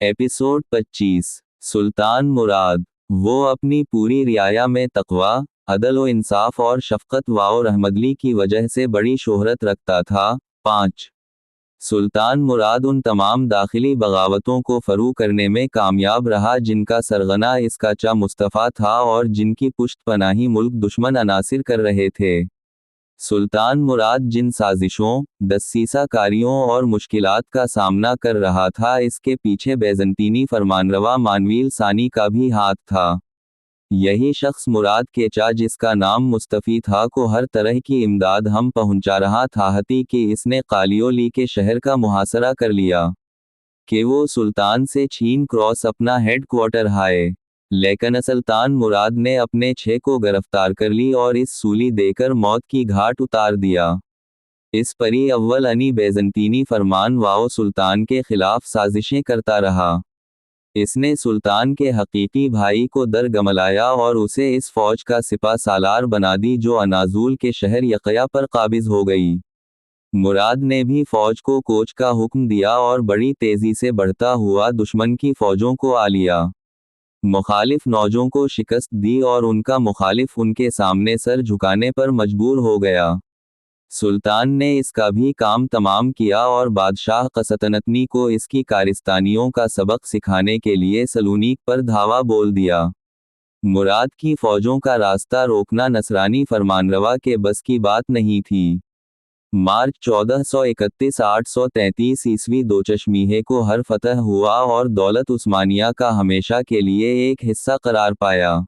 Episode 25। सुल्तान मुराद। वो अपनी पूरी रियाया में तक़वा, अदल व इंसाफ और शफ़क़त व रहमदली की वजह से बड़ी शोहरत रखता था। 5। सुल्तान मुराद उन तमाम दाखिली बगावतों को फ़रू करने में कामयाब रहा जिनका सरगना इसका चा मुस्तफ़ा था और जिनकी पुश्त पनाही मुल्क दुश्मन अनासिर कर रहे थे। सुल्तान मुराद जिन साजिशों, दस्सीसा कारियों और मुश्किलात का सामना कर रहा था, इसके पीछे बैजंतीनी फरमानरवा मानवील सानी का भी हाथ था। यही शख्स मुराद के चा, जिसका नाम मुस्तफ़ी था, को हर तरह की इमदाद हम पहुंचा रहा था हती कि इसने कालियोली के शहर का मुहासरा कर लिया कि वो सुल्तान से छीन क्रॉस अपना हेड क्वार्टर हाय। लेकिन सुल्तान मुराद ने अपने 6 को गिरफ्तार कर ली और इस सूली देकर मौत की घाट उतार दिया। इस परी अव्वल अनी बैजंतीनी फरमान वाओ सुल्तान के खिलाफ साजिशें करता रहा। इसने सुल्तान के हकीकी भाई को दर गमलाया और उसे इस फौज का सिपा सालार बना दी जो अनाजूल के शहर यकया पर काबिज हो गई। मुराद ने भी फौज को कोच का हुक्म दिया और बड़ी तेजी से बढ़ता हुआ दुश्मन की फौजों को आ लिया। मुखालिफ नौजों को शिकस्त दी और उनका मुखालिफ उनके सामने सर झुकाने पर मजबूर हो गया। सुल्तान ने इसका भी काम तमाम किया और बादशाह क़सतनतनी को इसकी कारिस्तानियों का सबक सिखाने के लिए सलूनीक पर धावा बोल दिया। मुराद की फौजों का रास्ता रोकना नसरानी फरमानरवा के बस की बात नहीं थी। मार्च 1431 833 ईस्वी दोचश्मीहे को हर फतह हुआ और दौलत उस्मानिया का हमेशा के लिए एक हिस्सा करार पाया।